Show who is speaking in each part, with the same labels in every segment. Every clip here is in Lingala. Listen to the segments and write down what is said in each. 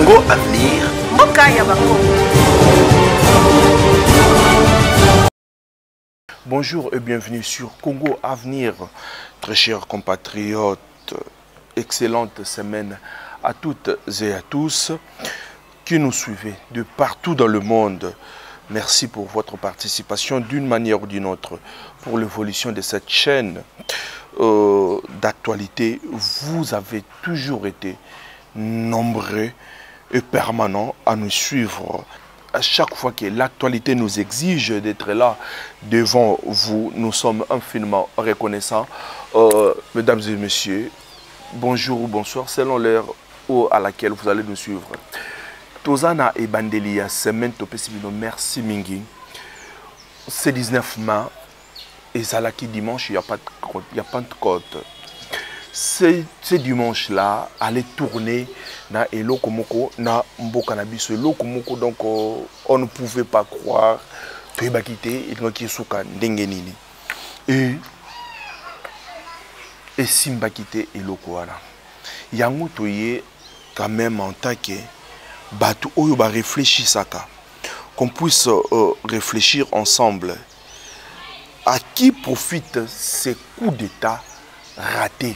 Speaker 1: Congo Avenir. Bonjour et bienvenue sur Congo Avenir. Très chers compatriotes, excellente semaine à toutes et à tous qui nous suivez de partout dans le monde. Merci pour votre participation d'une manière ou d'une autre pour l'évolution de cette chaîne d'actualité. Vous avez toujours été nombreux et permanents à nous suivre. À chaque fois que l'actualité nous exige d'être là devant vous, nous sommes infiniment reconnaissants. Mesdames et messieurs, bonjour ou bonsoir selon l'heure à laquelle vous allez nous suivre. Tozana et Bandelia, semaine topesibino, merci Mingi. C'est 19 mai et Zalaki dimanche, il n'y a pas de Pentecôte. Ce dimanche-là, aller tourner na Eloko Moko, na Mbokanabiso Eloko Moko, donc on ne pouvait pas croire que Bakité il qui souka ndengenini. Et Simbakité Eloko wana. Yango toye quand même en tant que Batu Oyo ba réfléchir saka. Qu'on puisse réfléchir ensemble. À qui profitent ces coups d'État ratés?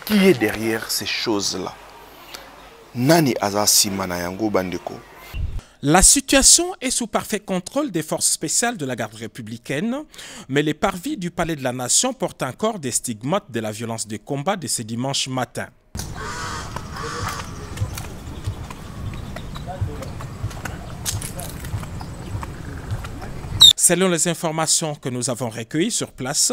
Speaker 1: Qui est derrière ces choses-là? Nani Azasi Manayango Bandeko.
Speaker 2: La situation est sous parfait contrôle des forces spéciales de la garde républicaine, mais les parvis du Palais de la Nation portent encore des stigmates de la violence des combats de ce dimanche matin. Selon les informations que nous avons recueillies sur place,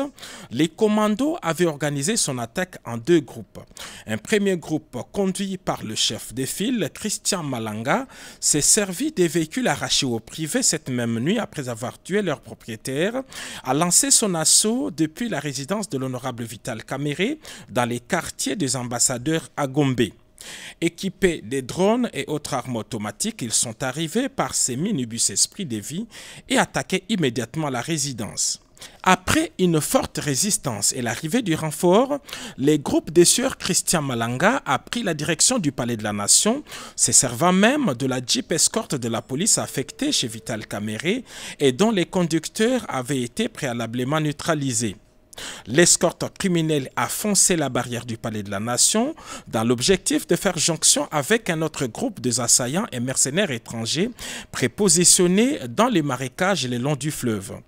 Speaker 2: les commandos avaient organisé son attaque en deux groupes. Un premier groupe, conduit par le chef de file, Christian Malanga, s'est servi des véhicules arrachés au privé cette même nuit après avoir tué leur propriétaire, a lancé son assaut depuis la résidence de l'honorable Vital Kamerhe dans les quartiers des ambassadeurs à Gombe. Équipés des drones et autres armes automatiques, ils sont arrivés par ces minibus Esprit de Vie et attaqué immédiatement la résidence. Après une forte résistance et l'arrivée du renfort, les groupes des sieurs Christian Malanga a pris la direction du Palais de la Nation, se servant même de la Jeep escorte de la police affectée chez Vital Kamerhe et dont les conducteurs avaient été préalablement neutralisés. L'escorte criminelle a foncé la barrière du Palais de la Nation dans l'objectif de faire jonction avec un autre groupe de assaillants et mercenaires étrangers prépositionnés dans les marécages et le long du fleuve.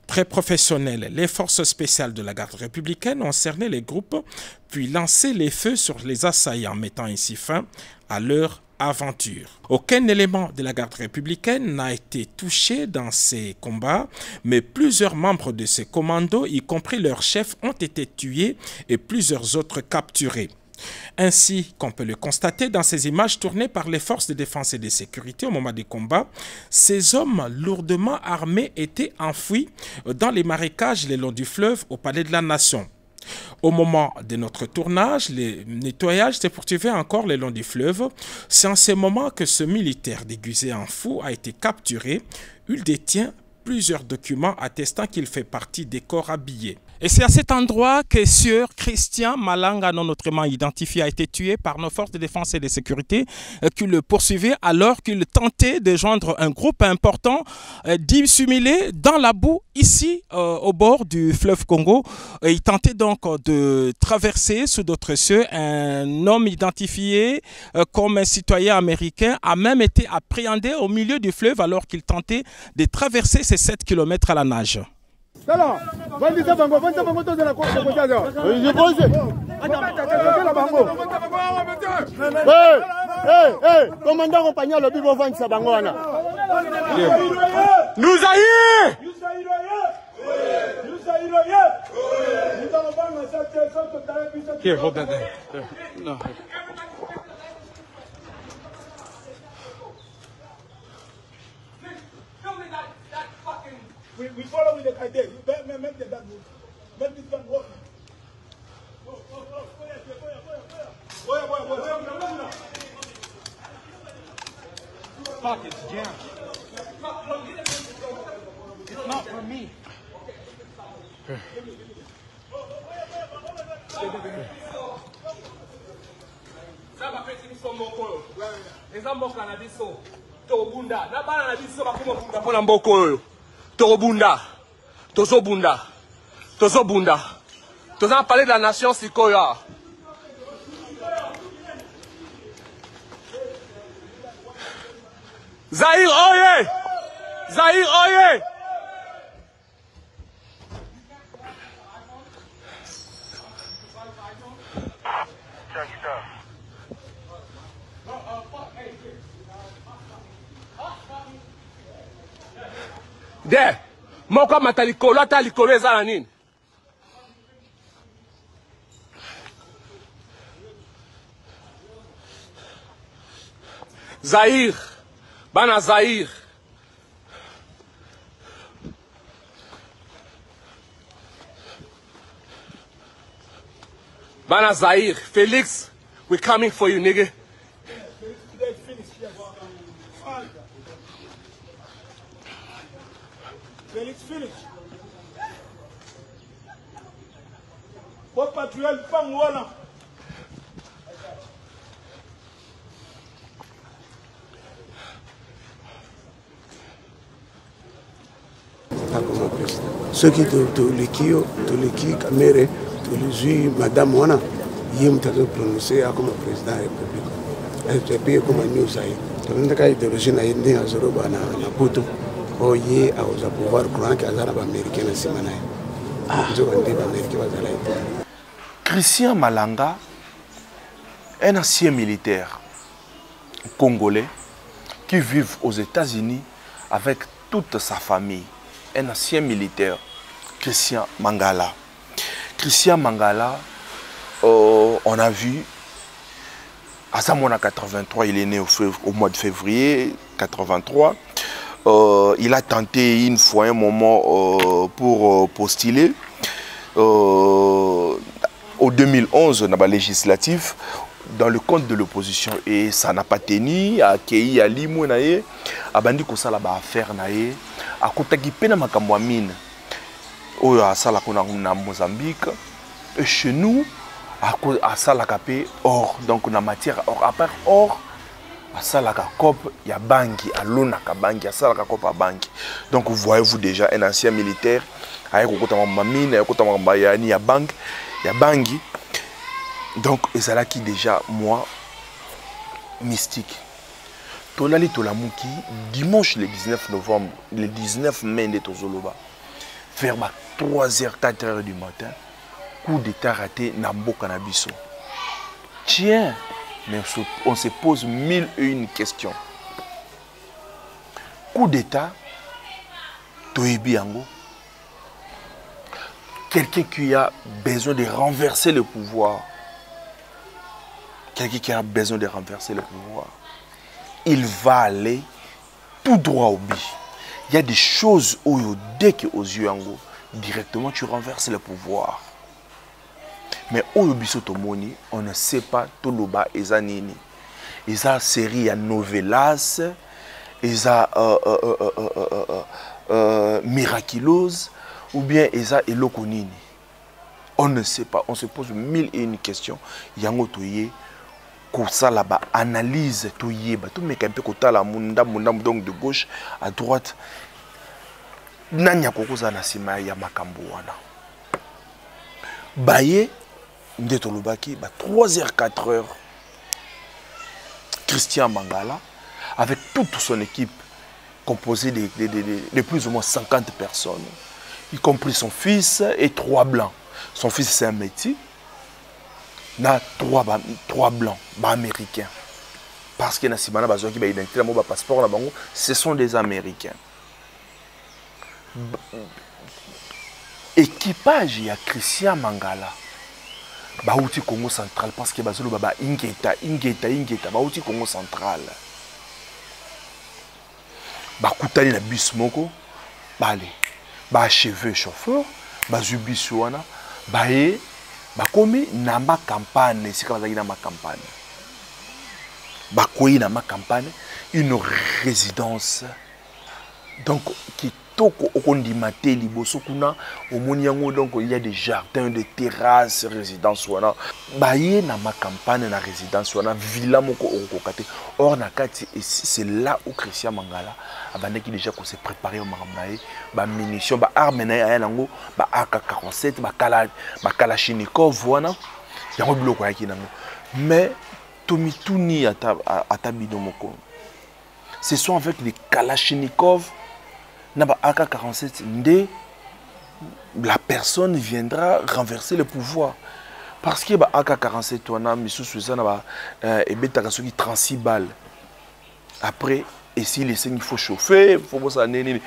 Speaker 2: Très professionnels, les forces spéciales de la garde républicaine ont cerné les groupes puis lancé les feux sur les assaillants, mettant ainsi fin à leur aventure. Aucun élément de la garde républicaine n'a été touché dans ces combats, mais plusieurs membres de ces commandos, y compris leurs chefs, ont été tués et plusieurs autres capturés. Ainsi qu'on peut le constater dans ces images tournées par les forces de défense et de sécurité au moment des combats, ces hommes lourdement armés étaient enfouis dans les marécages le long du fleuve au Palais de la Nation. Au moment de notre tournage, le nettoyage s'est poursuivi encore le long du fleuve. C'est en ce moment que ce militaire déguisé en fou a été capturé. Il détient plusieurs documents attestant qu'il fait partie des corps habillés. Et c'est à cet endroit que sieur Christian Malanga, non autrement identifié, a été tué par nos forces de défense et de sécurité qui le poursuivaient alors qu'il tentait de joindre un groupe important dissimulé dans la boue ici au bord du fleuve Congo. Il tentait donc de traverser sous d'autres cieux. Un homme identifié comme un citoyen américain a même été appréhendé au milieu du fleuve alors qu'il tentait de traverser ces 7 km à la nage.
Speaker 3: Commandant compagnon le bibo vend sa bangoana.
Speaker 4: Nous aïe! Here, hold that there. No.
Speaker 3: We follow with the idea. Make the gun move. Make this gun work.
Speaker 4: Fuck, it's jammed. It's not for me.
Speaker 5: Tozana parler de la nation Sikoya. Zahir Oye! Zahir Oye! De, moko matalikolo ata likolo eza na nini? Zahir, bana Zahir. Bana Zahir, Felix, we're coming for you, nigga.
Speaker 3: Felix, finish. What patriote from one?
Speaker 6: Ceux qui Toliki, Kamere, Tolizui, Madame Wana, Yim Tazo prononcé comme président de la République. Et puis comme nous ça. Donc on a idéologie na indi à Zoroba na Poto. Oye à aux pouvoir courant qui azara américain na simana. Je vais dire américain va zala.
Speaker 1: Christian Malanga, un ancien militaire congolais qui vit aux États-Unis avec toute sa famille. Un ancien militaire, Christian Mangala. Christian Mangala, on a vu, à Samona 83, il est né au mois de février 83. Il a tenté une fois un moment pour postuler. Au 2011, dans la législative, dans le compte de l'opposition, et ça n'a pas tenu, à Kei, à Limou, à Bandi Kosala, à faire, à Kotaki Pena Makamwamine, à Salakona Mozambique, et chez nous, à Salakapé, or, donc on a matière, or, à part or, à Salaka Kop, il y a Bangi, à Lonaka Bangi, à Salaka Kop à Bangi. Donc vous voyez-vous déjà un ancien militaire, à Ekotama Mamine, à Ekotama Bayani, à Bangi, il y a Bangi. Donc, et c'est là qui déjà, moi, mystique. Tolali Tolamuki, dimanche le 19 novembre, le 19 mai de Tozoloba, vers 3h, 4h du matin, coup d'état raté, Nambo Kanabiso. Tiens, mais on se pose 1001 questions. Coup d'état, Toebiango, quelqu'un qui a besoin de renverser le pouvoir. Quelqu'un qui a besoin de renverser le pouvoir, il va aller tout droit au but. Il y a des choses où, dès que aux yeux en haut, directement tu renverses le pouvoir. Mais au Bisotomoni, on ne sait pas tout le bas et zanini. Il y a série à novelas, il y a miraculose, ou bien il y a elokonini. On ne sait pas, on se pose 1001 questions. Yango toye. Ça là-bas, analyse, tout yeba, tout mec un peu côté la donc de gauche à droite. Nanya koko za nasima ya makambo wana. Baye ndeto lobaki ba 3h 4h. Christian Mangala avec toute son équipe composée de plus ou moins 50 personnes, y compris son fils et 3 blancs. Son fils c'est un métis. Na 3 blancs, américains. Parce que na simana bazo ki ba identité mo ba passeport na bango, ce sont des américains. Équipage ya Christian Mangala. Ba outi Congo central parce que bazo ba ingeta ba outi Congo central. Ba kutani na bus moko, bale. Ba achevé chauffeur, ba zubis wana, ba e bakomi na ma campagne, c'est comme ça qu'il a ma campagne. Bakoyi na ma campagne, une résidence donc qui kitoko okondimate liboso kuna omoni yango donc il y a des jardins, des terrasses, résidence wana baye na ma campagne na résidence wana villa moko okokate or na kati c'est là où Christian Mangala abandaki déjà qu'on s'est préparé au maramnae ba munitions ba armes na ya nango ba AK-47 ba Kalachnikov wana yango biloko yaki nango mais tomituni ata bino moko ce sont avec les Kalachnikov na ba AK-47 ndé la personne viendra renverser le pouvoir parce que ba AK-47 wana misusu ça na ba ebetaka soki 36 balles après et si les signes il faut chauffer il faut ça nene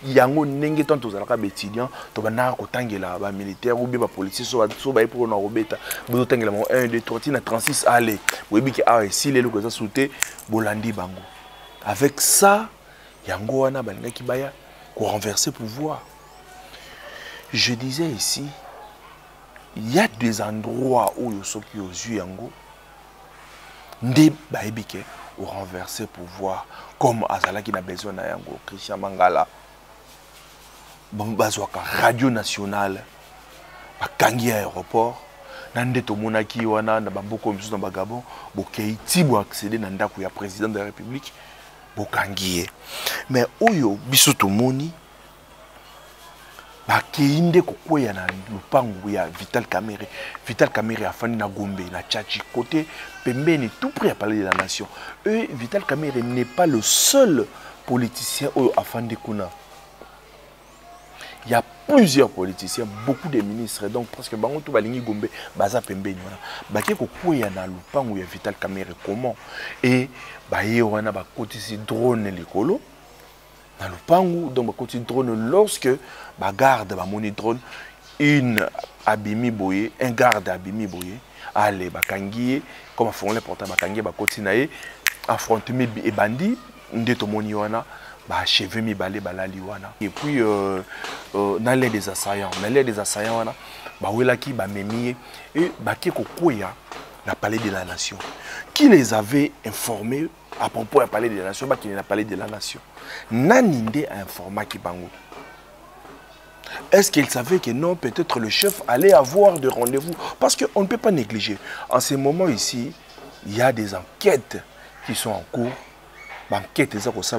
Speaker 1: yango ndenge tant aux alaka étudiants to bana ko tangela ba militaire ou bien ba policier so ba pour na robeta bo tangela 1 2 3 na 36 aller webi ki ah si les loko za sauter bolandi bango avec ça yango wana balingaki baya ko renverser pouvoir. Je disais ici il y a des endroits où yo soki ozu yango ndé baebike au renverser pouvoir comme azalaki na besoin na yango Christian Mangala bazwaka radio nationale bakangi aéroport na nde tomonaki wana na bamboko misusu na bagabon bokei tibo accéder na ndako ya président de la République bokangi mais oyo biso tomoni bakeinde kokoya na lupangu ya Vital Kamerhe. Vital Kamerhe afandi na Gombe na Tchachi côté pembeni tout près à parler de la nation. Et Vital Kamerhe n'est pas le seul politicien oyo afandi kuna. Il y a plusieurs politiciens, beaucoup de ministres donc presque bango tout balingi Gombe baza pembeni wana. Bake kokoya na lupangu ya Vital Kamerhe comment et baye wana ba kotisi drone likolo. Dans le pangu, donc côté drone, lorsque ma garde, ma moni drone, une abimi boye, un garde abimi boye, allez, bakangiye, comme font les portables, bakangiye, bakotinaye, affronter mes bandits, ndeto moni wana, ba achever mi balé balali wana. Et puis, dans l'air des assaillants, wana, ba welaki, ba memiye, et baké kokoya, la palais de la nation. Qui les avait informés à propos du palais de la nation, qui n'a palais de la nation. Naninde a informé Kibango. Est-ce qu'il savait que non, peut-être le chef allait avoir des rendez-vous? Parce qu'on ne peut pas négliger. En ce moment ici, il y a des enquêtes qui sont en cours. Enquête et service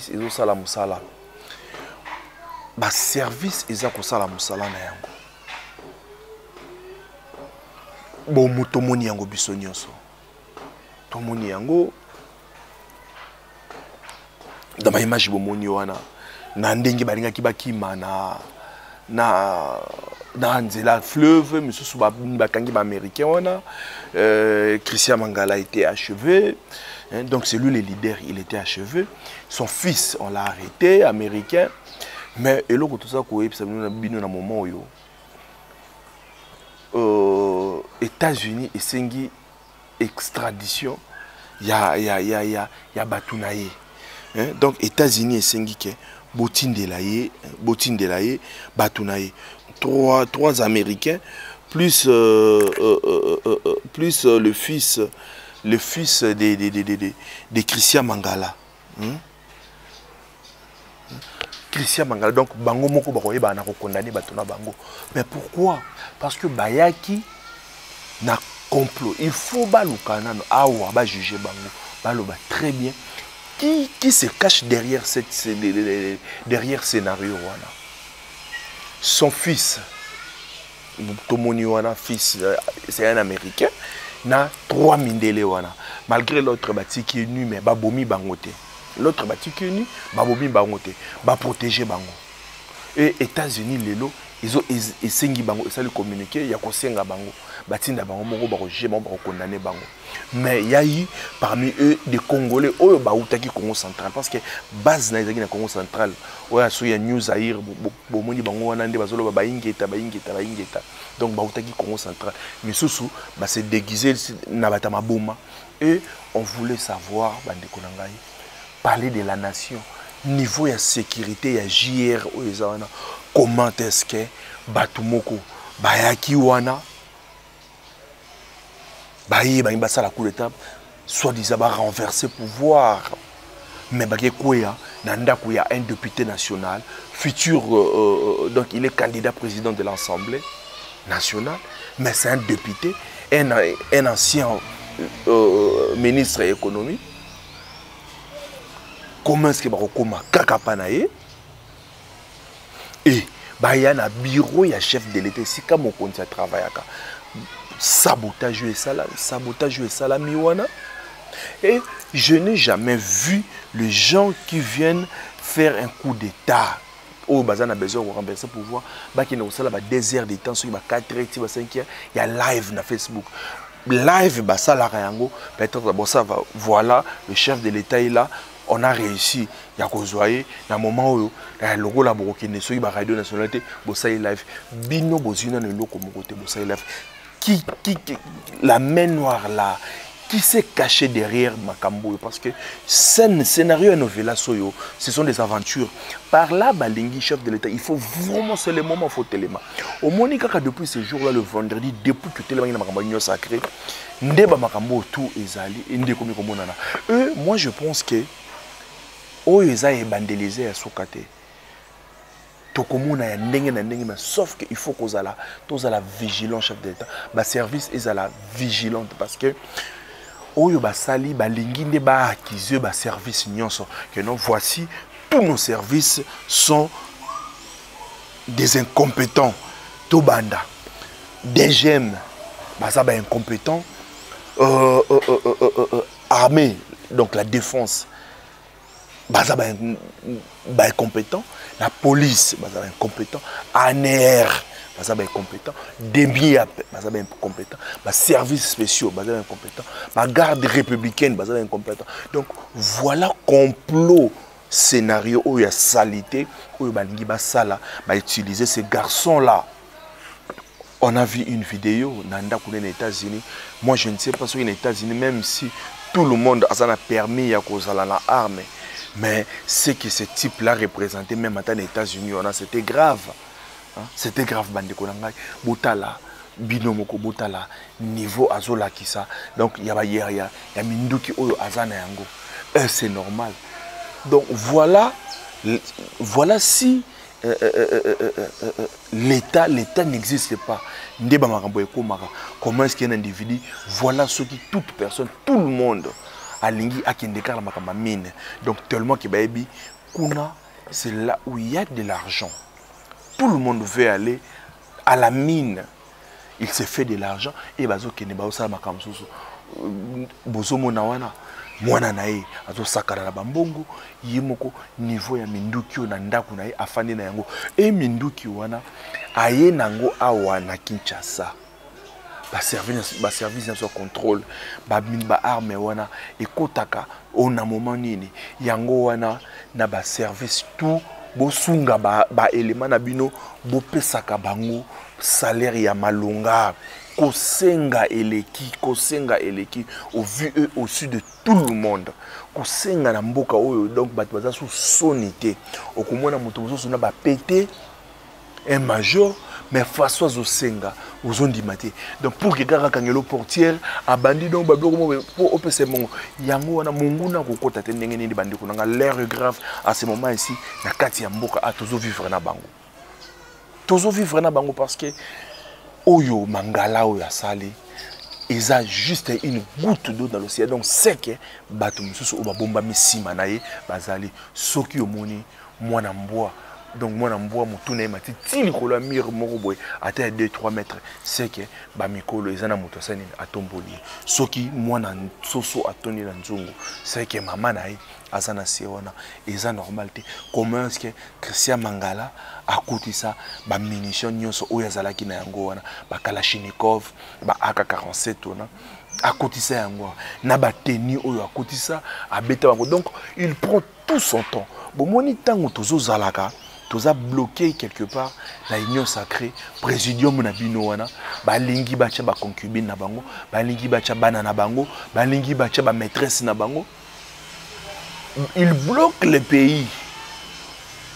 Speaker 1: et ça service et ça bon motomoni yango biso nyonso tomoni yango dans ma image bomoni wana na ndenge balingaki bakima na nzela fleuve misusu bakangi ba américain wana Christian Mangala a été achevé donc c'est lui le leader, il était achevé. Son fils on l'a arrêté américain mais eloko tout ça ko yebisa bino na moment oyo États-Unis et Sengi extradition ya batunaye donc États-Unis et Sengi ke botindelaye batunaye trois Américains plus le fils de Christian Mangala Christian Mangala donc bango moko bakoye bana ko condamner batuna bango mais pourquoi parce que bayaki na complot il faut balukana awa ba juger bango baloba très bien qui se cache derrière derrière scénario wana son fils Tomoni wana fils c'est un américain na 3 mindele wana malgré l'autre bati qui est nu mais babomi bangote l'autre bati qui est nu babomi bangote ba protéger bango et États-Unis lelo ils ont esengi bango et ça le communiqué ya ko senga bango batinda bango moko ba rejeter bango ba condamner bango mais il y a eu parmi eux des Congolais oyo ba utaki Congo central parce que base na ezaki na Congo central oya so ya New Zaire bomoni bango wana nde bazolo ba ingeta donc ba utaki Congo central mais sous ba se déguiser na batama boma et on voulait savoir bande konangai parler de la nation niveau ya sécurité ya JR oyo wana comment est-ce que batumoko bayaki wana bayi basala coup d'état soit disant ba renverser pouvoir mais Bakekoya, il y a un député national, futur, donc il est candidat président de l'Assemblée nationale, mais c'est un député, un ancien ministre de l'économie. Comment est-ce que Barokoma Kakapanaye? Et il y a un bureau, il y a un chef de l'État, si comme on continue à travailler, sabotage et salami. Et je n'ai jamais vu les gens qui viennent faire un coup d'État. Oh, on a besoin de renverser le pouvoir. Il y a 2 heures de temps, il y a 4 heures, 5 heures, il y a live sur Facebook. Live, voilà, le chef de l'État est là. On a réussi. Il y a Kozoaye, il y a un moment où le logo la Burkina Faso, il y a radio nationalité, Bosaï live. Bino Bozina le logo côté Bosaï live. Qui la main noire là, qui s'est caché derrière Makambo? Parce que scénario et novella soyo, ce sont des aventures. Par là, Balingi, chef de l'État, il faut vraiment, c'est le moment, il faut téléma. Au Monika, depuis ce jour-là, le vendredi, depuis que téléma na Makambo sacré, Ndeba Makambo tout ezali, Ndekomi Komonana. Moi je pense que Oeza est bandelisé à Sokate. Tokomuna ya ndenge na ndenge, sauf qu'il faut qu'on soit la vigilant chef de l'État. Le service est à la vigilante parce que Oyo basali balingi nde ba acquise ba service nyonso. Que non, voici tous nos services sont des incompétents. Tobanda, DGM, ça ba incompétent. Armée, donc la défense. Baza ba incompétent, la police baza ba incompétent, ANR baza ba incompétent, DBIAP baza ba incompétent, ba services spéciaux baza ba incompétent, ba garde républicaine baza ba incompétent. Donc voilà complot scénario où il y a salité, où il y a sala, ba utiliser ces garçons là. On a vu une vidéo nanda aux États-Unis. Moi je ne sais pas sur les États-Unis, même si tout le monde a permis à cause de l'arme. Mais ce que ce type-là représentait, même à les États-Unis, c'était grave. Hein? C'était grave, Bandekonanga. Boutala, Binomoko, Boutala, niveau Azola Kisa. Donc, il y a Minduki Oyo Azana Yango. C'est normal. Donc, voilà si l'État n'existe pas. Comment est-ce qu'il y a un individu? Voilà ce qui, toute personne, tout le monde. Alingi akindekala makamba mine. Donc tellement que baby kuna c'est là où il y a de l'argent. Tout le monde veut aller à la mine. Il se fait de l'argent et bazo kene ba osala makamba susu. Bozo mona wana mwana nae azo sakala na bambongo yimoko niveau ya minduki na ndaku nae afandi na yango. Et minduki wana aye nango awa na Kinshasa. Ba service sur contrôle ba arme wana ekotaka on a moment nini yango wana na ba service tout bosunga ba élément na bino bo pesaka bango salaire ya malonga kosenga eleki au vu eux au sud de tout le monde kosenga na mboka oyo. Donc bato baza sous sonité okomona moto mosusu na ba pété un major. Mais face aux Osenga, aux ondimati. Donc pour que Gara Kangelo portière, abandi donc pour opérer mon yango na munguna kokota tendenge ni bandi kunanga l'air grave à ce moment ici na kati ya mboka a tozo vivre na bango. Tozo vivre na bango parce que oyo mangala oyo asali ils ont juste une goutte d'eau dans l'océan. Donc c'est que bato mususu oba bomba misima nae bazali soki omoni mwana mboa. Donc moi na mboa mutuna mati tili kola mire moko boy ata 2-3 mètres c'est que ba mikolo ezana moto sani atomboli soki mwana soso atoni na nzungu c'est que mama nae azana siona eza normalité. Comment est-ce que Christian Mangala akutisa ba munitions nyonso oyo azalaki na yango wana ba Kalachnikov ba AK-47 ona akutisa yango na ba teni oyo akutisa abeta bango. Donc il prend tout son temps. Bon moni tango tozo zalaka tous a bloqué quelque part la union sacrée présidium na bino wana balingi bacha ba concubine na bango balingi bacha bana na bango balingi bacha ba maîtresse na bango. Il bloque le pays.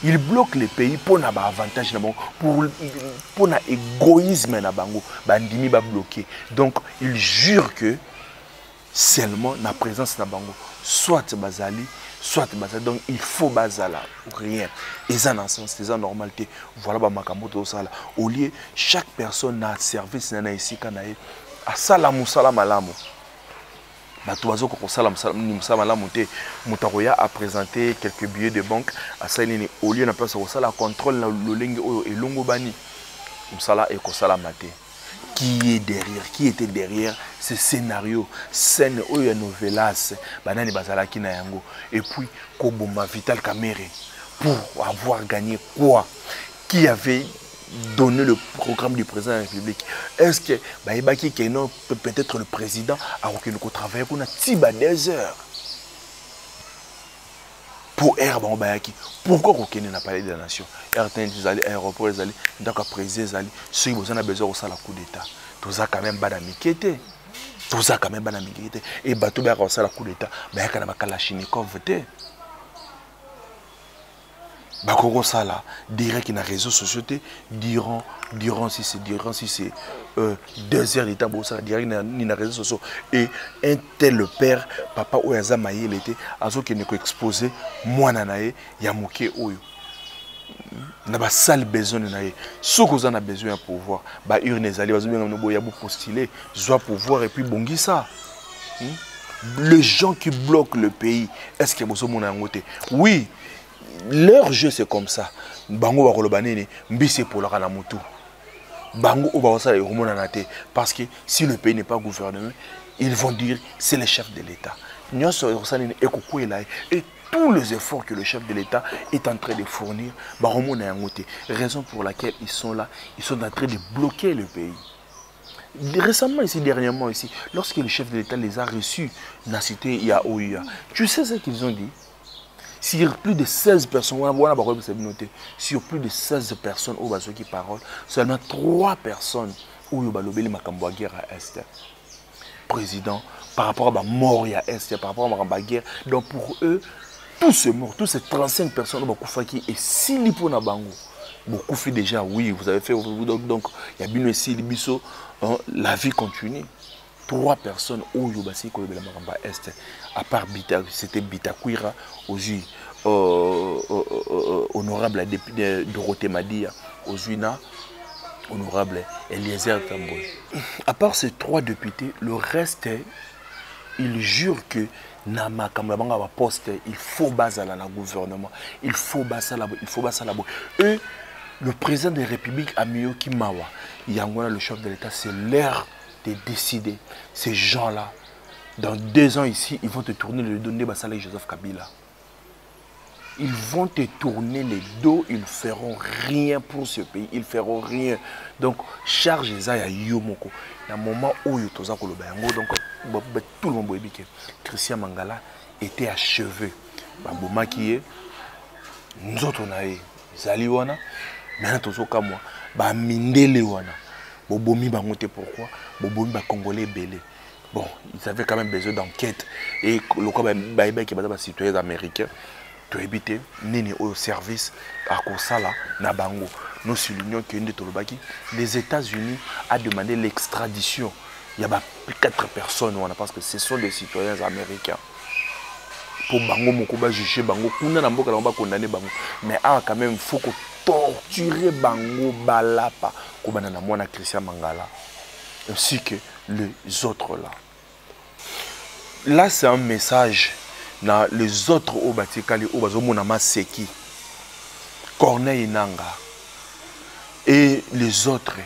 Speaker 1: Il bloque le pays pour na ba avantage na bango pour na égoïsme na bango bandimi ba bloquer. Donc il jure que seulement la présence na bango soit bazali soit bazali, donc il faut bazala rien et ça dans sens c'est normalité. Voilà ba makambo to sala au lieu chaque personne a service na ici kana e asala musala malamu bato bazo ko sala musala malamu te mutakoya a présenter quelques billets de banque asali ni au lieu na place ko sala contrôle na lolenge oyo elongo bani musala e ko sala maté. Qui est derrière, qui était derrière ce scénario, scène où il y a novelas, banani bazalaki na yango, et puis Koboma Vital Kamerhe pour avoir gagné quoi? Qui avait donné le programme du président de la République? Est-ce que Baïbaki Keno peut-être le président a reconnu qu'on travaille pour Tiba des heures pour Air Bayaki? Pourquoi Kokene n'a pas parlé de la nation? Aéroport, donc président, ceux qui ont besoin de la coup d'État. Tout ça quand même banamikete. Tout ça quand même banamikete. Et bateau bien la coup d'État. Mais il y a un Kalachnikov voté. Bakoko Sala, direct qui na réseaux sociaux, diront si c'est 2 heures d'état, direct ni na réseaux sociaux. Et un tel père, papa Ouaza Maïe, il était, azo qui n'est exposé, moi nanae, yamuke oyo. Na ba sale besoin nae. Ce que vous en a besoin de pouvoir, ba urne zali, bazo bien no ya postuler, joie pouvoir et puis bongi ça. Les gens qui bloquent le pays, est-ce que vous avez ngote? Oui. Leur jeu c'est comme ça. Bango ba kolobanene mbisi pour la kanamutu. Bango ba osala romona naté parce que si le pays n'est pas gouverné, ils vont dire c'est le chef de l'État. Et tous les efforts que le chef de l'État est en train de fournir, raison pour laquelle ils sont là, ils sont en train de bloquer le pays. Récemment ici, dernièrement ici, lorsque le chef de l'État les a reçus dans la cité Yaouya, tu sais ce qu'ils ont dit? Sur plus de 16 personnes, sur plus de 16 personnes qui parlent, seulement 3 personnes où il y a une guerre à Est. Président, par rapport à la mort à Est, par rapport à la guerre, donc pour eux, tous ces morts, tous ces 35 personnes qui est si lipo na bango. Beaucoup fait déjà, oui, vous avez fait, donc il y a bien aussi la vie continue. 3 personnes au Yobasi ko le Maramba Est, à part Bita, c'était Bitakwira, aussi honorable député Dorothée Madia, aux UNA, honorable Eliezer Tamboy. À part ces 3 députés, le reste, ils jurent que Nama Kamabanga va poster, il faut baser la gouvernement, il faut baser la, Et le président de la République Amio Kimawa, Yangwana, le chef de l'État, c'est l'heure de décider. Ces gens-là, dans 2 ans ici, ils vont te tourner le dos de Bassala et Joseph Kabila. Ils vont te tourner les dos, ils ne feront rien pour ce pays, ils ne feront rien. Donc, charge Zaya Yomoko. Dans le moment où donc tout le monde dit que Christian Mangala était achevé. Bamboma qui est, nous autres on a eu Zaliwana, maintenant tout ça moi, Mindelewana. Bobomi bangote pourquoi? Bobomi ba Congolais belé. Bon, ils avaient quand même besoin d'enquête et le cas baïba qui est citoyens américains. Tu habites nini au service à Kosala na bango. Nous soulignons que les États-Unis a demandé l'extradition. Il y a 4 personnes parce que ce sont des citoyens américains. Pour bango mokoba juger bango kuna na mboka na ba condamner bango. Mais quand même faut que torturer bango balapa comme na mwana Christian Mangala ainsi que les autres là. Là c'est un message na les autres au batikali au bazomona maseki Corneille Nanga et les autres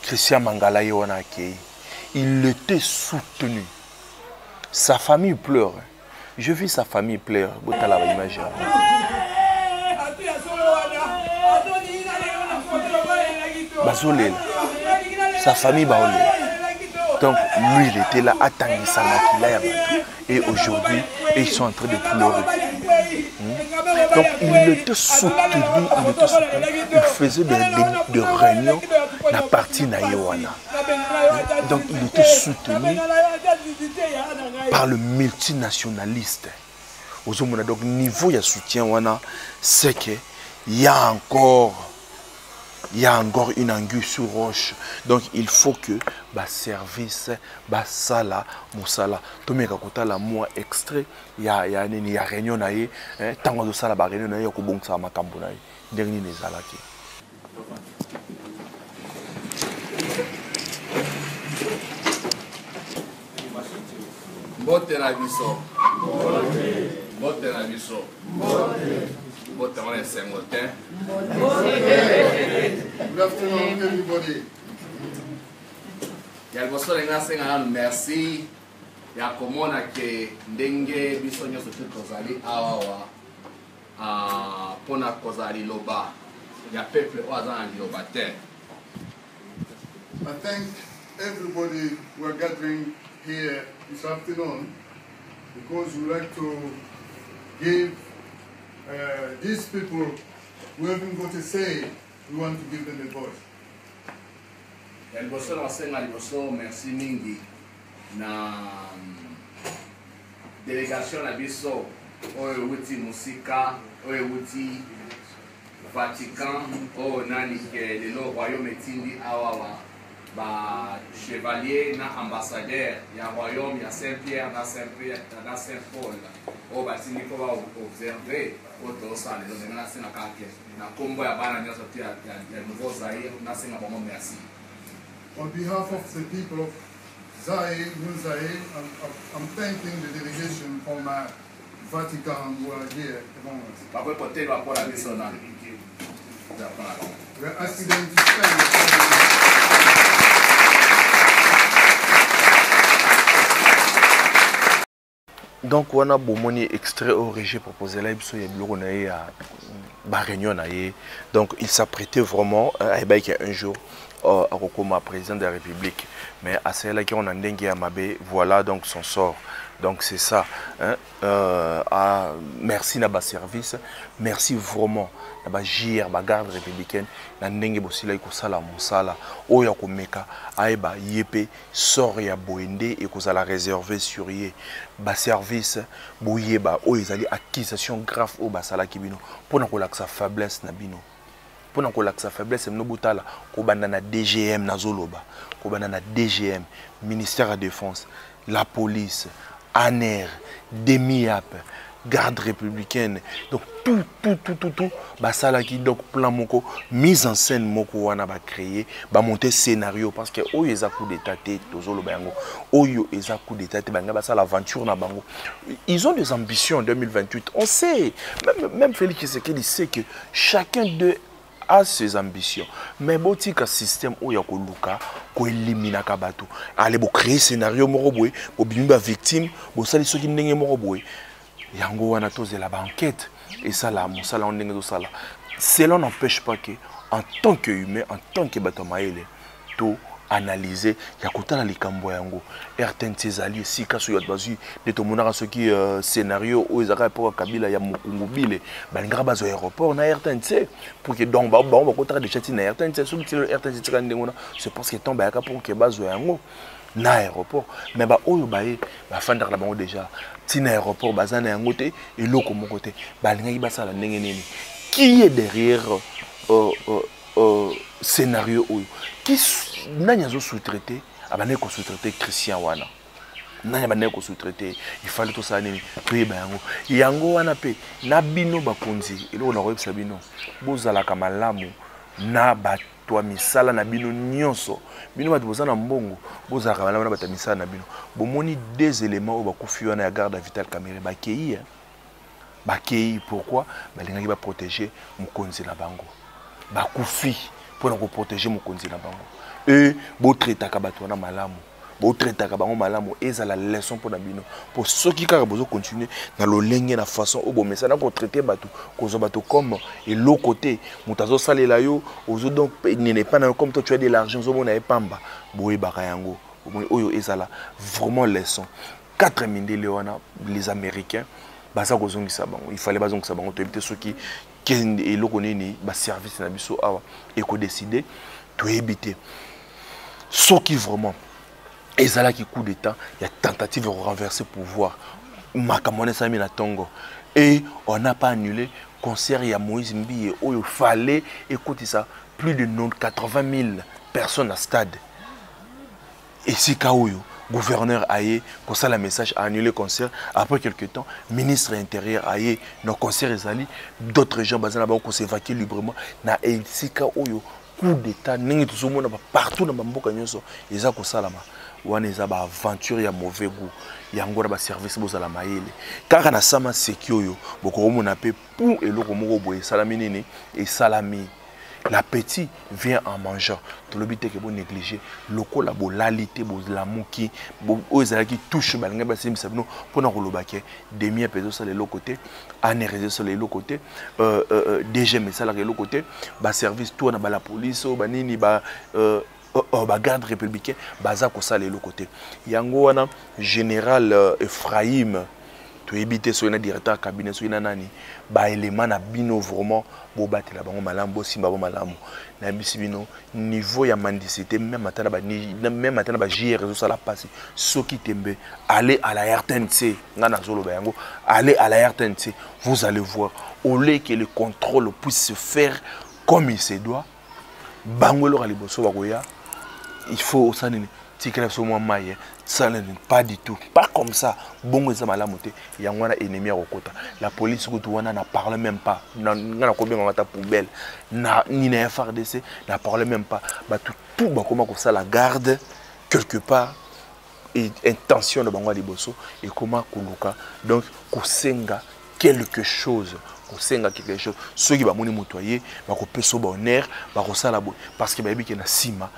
Speaker 1: Christian Mangala yona akei, il était soutenu. Sa famille pleure. Je vis sa famille pleure. Botala ba image. Bazolela. Sa famille baolela. Donc lui il était là attendant sa makila. Et aujourd'hui ils sont en train de pleurer. Donc il était soutenu, il faisait des réunions dans la partie Naïwana. Donc il était soutenu par le multinationaliste. Donc niveau de soutien, c'est qu'il y a encore il y a encore une anguille sur roche. Donc il faut que bah service bah sala musala to meka kotala moi extrait il y a réunion na ye tango de sala ba réunion na ye ko bongsa makambo na ye ndenge ni ezalaki.
Speaker 7: Mbote na biso. Mbote na biso. Mbote wana Saint-Martin. Good afternoon, everybody. Ya liboso lenga senga nanu merci ya komona ke ndenge biso nyonso tozali awawa pona kozali loba ya peuple oyo aza na liloba te.
Speaker 8: I thank everybody who are gathering here this afternoon because we like to give these people who haven't got a say, we want to give them a voice.
Speaker 7: Liboso na senga liboso merci mingi na délégation na biso oyo wuti musika oyo wuti Vatican oyo nani ke lelo royaume etindi awawa ba chevalier na ambassadeur ya royaume ya Saint-Pierre na Saint-Paul oyo batindi ko ba observer oyo tosala lelo ndenge nasenga kake na kombo ya bana nyonso te ya nouveau Zaire nasenga bango merci.
Speaker 8: On behalf of the people of Zaire, New Zaire, I'm thanking the delegation from Vatican who are here among us. We're asking them to stand.
Speaker 1: Donc on a bomoni extrait au régime proposé là il y a bureau na ya ba réunion na ye. Donc il s'apprêtait vraiment à un jour comme président de la République, mais à celle qui on a dengue à Mabé, voilà donc son sort. Donc c'est ça. Hein? Merci na ba service, merci vraiment na ba JR, ba garde républicaine, na dengue bosila ko sala mosala, oya ko meka, aeba yepé sort ya boende et ko sala réservé sur ye. Ba service boye ba o ezali accusation grave au basala kibino pour na ko laksa faiblesse na bino. Pour nous la faiblesse, nous butala kobanda na DGM na zoloba, kobanda na DGM, ministère de la Défense, la police, ANER, DEMIAP, garde républicaine, donc tout, basala qui donc plan moko, mise en scène moko wana ba créer, ba monter scénario parce que oyo eza coup d'état té tozoloba yango, oyo eza coup d'état té banga basala aventure na bango. Ils ont des ambitions en 2028. On sait, même Félix Tshisekedi sait que chacun d'eux a ses ambitions, mais botika système où ya ko luka ko éliminer ka bato aller bo créer scénario moko boy bo bimba victime bo sali soki ndenge moko boy yango wana tozela ba enquête et ça là mon sala ndenge do sala cela n'empêche pas que en tant que humain en tant que bato maele to analyser ya kotala likambo yango RTNC zali sika so yot bazu de to monaka soki scénario o ezaka pour Kabila ya mokungu bile balingaka bazo aéroport na RTNC pour que donc ba kotaka de chati na RTNC so ki RTNC tika ndengona c'est parce que tomba yaka pour que bazo yango na aéroport mais ba oyo bae ba fandaka la bango déjà tina aéroport bazana yango te eloko moko te balingaki basala ndenge nini qui est derrière scénario oyo qui nanya zo sous-traité abane ko sous-traité Christian wana nanya bane ko sous-traité il fallait tout ça nini toyeba yango wana pe na bino bakonzi eloko na koyebisa bino bozala ka malamu na bato misala na bino nyonso bino bato bozana mbongo bozala ka malamu na bato misala na bino bomoni des éléments au bakufi wana ya garde Vital Kamerhe bakei pourquoi balingaki ba protéger mokonzi na bango bakufi pour protéger mokonzi na bango et bo traitaka bato na malamu bo traitaka bango malamu eza la leçon pour na bino pour ceux qui kaka bozo continuer na lolenge na façon au bon message na ko traiter bato kozo bato comme et l'autre côté mutazo salela yo ozo donc n'est pas comme toi tu as de l'argent zo mona epamba boye bakayango oyo eza la vraiment leçon 4 mindele wana les américains baza kozongisa bango il fallait bazongisa bango to éviter ceux qui et le connaît ba service na biso awa et ko décider to éviter ce qui vraiment et ça là qui coup d'état il y a tentative de renverser pouvoir makamone sami na tongo et on n'a pas annulé concert ya Moïse Mbiye où il fallait écouter ça plus de 80 000 personnes à stade. Et si Kaoyo, gouverneur Aye, comme ça le message a annulé le concert. Après quelques temps, ministre intérieur Aye, nos concerts Ezali, d'autres gens basés là-bas qui s'évacuent librement. Na si Kaoyo, coup d'état, n'engi tout le monde partout dans Bamboka Nyoso, ils ont ça là-bas. Wana eza ba aventure ya mauvais goût yango na ba service bozala mayele kaka na sama sekioyo boko mona pe pour eloko moko boye salami nini et salami la petite vient en mangeant to lobité que bon négliger loko la bolalité bozala muki ozala qui touche balinga ba simisa bino pona ko lobake demi peso sur le côté ane réseau sur le côté DG mais ça le côté ba service tout na ba la police ba nini ba garde républicain baza ko sala le côté yango wana général Ephraim to ebité so na directeur cabinet so na nani ba élément na bino vraiment bo batela bango malambo simba bo malamu na bisibino niveau ya mendicité même atana ba JR réseau sala passer soki tembe aller à la RTNC ngana zolo ba yango aller à la RTNC vous allez voir au lieu que le contrôle puisse se faire comme il se doit bangolo kaliboso bakoya il faut ça ne tikela so moi maye ça pas du tout pas comme ça bongo za malamu te yangwana ennemi ya kokota la police ko tuwana na parle même pas na ko benga ngata poubelle na ni na FRDC na parle même pas ba tout ba comment ko ça la garde quelque part et intention de bango liboso et comment kuluka donc kosenga quelque chose quelque chose ceux qui va moni motoyer va ko peso bonheur va ko sala parce que ba bi ke na sima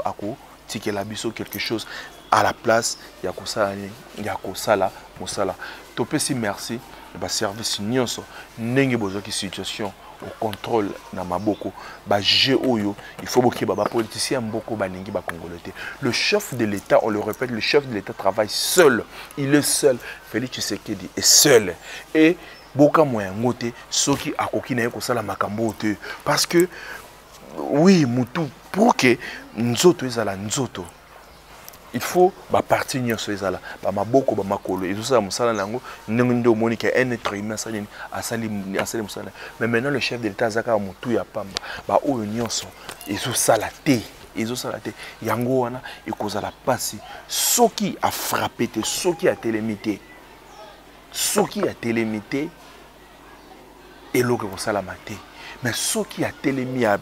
Speaker 1: ako tike la biso quelque chose à la place ya ko sala mosala to pesi merci ba service nyonso ndenge bozo ki situation au contrôle na maboko ba juger oyo il faut boki ba politicien mboko baningi ba congolais. Le chef de l'État, on le répète, le chef de l'État travaille seul, il est seul. Félix Tshisekedi est seul et boka moyen ngote soki akoki na ko sala makambo te parce que oui mutu pour que nzoto ezala nzoto il faut ba partir nyonso ezala ba maboko ba makolo et tout ça musala nango ndo monika un être humain asali musala mais maintenant le chef de l'État zaka mutu ya pamba ba oyo nyonso ezo sala te yango wana ekozala pasi soki a frappé te soki a télémité et l'autre pour ça la maté mais ce qui a télémi à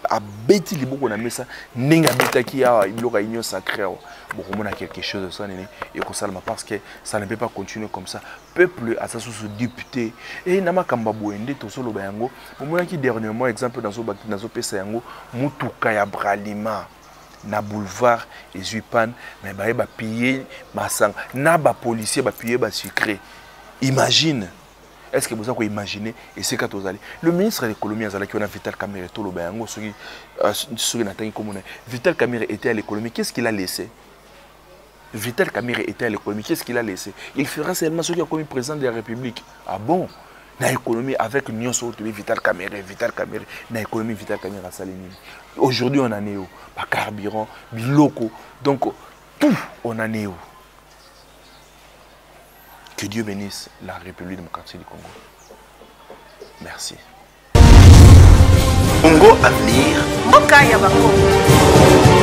Speaker 1: bêti les beaucoup na mesa ninga bêta qui a l'autre union sacrée beaucoup on a quelque chose de ça et comme ça parce que ça ne peut pas continuer comme ça peuple à sa source député et nama kamba boende to solo bayango moment qui dernièrement exemple dans zo pesa yango mutuka ya bralima na boulevard et Zuipan mais ba piller masang na ba policier ba piller ba sucré. Imagine, est-ce que vous avez imaginé et c'est quand vous allez le ministre de l'économie a Vital Kamerhe tout le bayango Vital Kamerhe était à l'économie, qu'est-ce qu'il a laissé? Vital Kamerhe était à l'économie, qu'est-ce qu'il a laissé? Il fera seulement ce qui a commis président de la République. Ah bon? Na économie avec Nyonso Vital Kamerhe na économie Vital Kamerhe à Salinini. Aujourd'hui on a néo, pas carburant, biloko, donc tout on a néo. Que Dieu bénisse la République démocratique du Congo. Merci.
Speaker 9: Congo Avenir. Mboka ya Bakongo.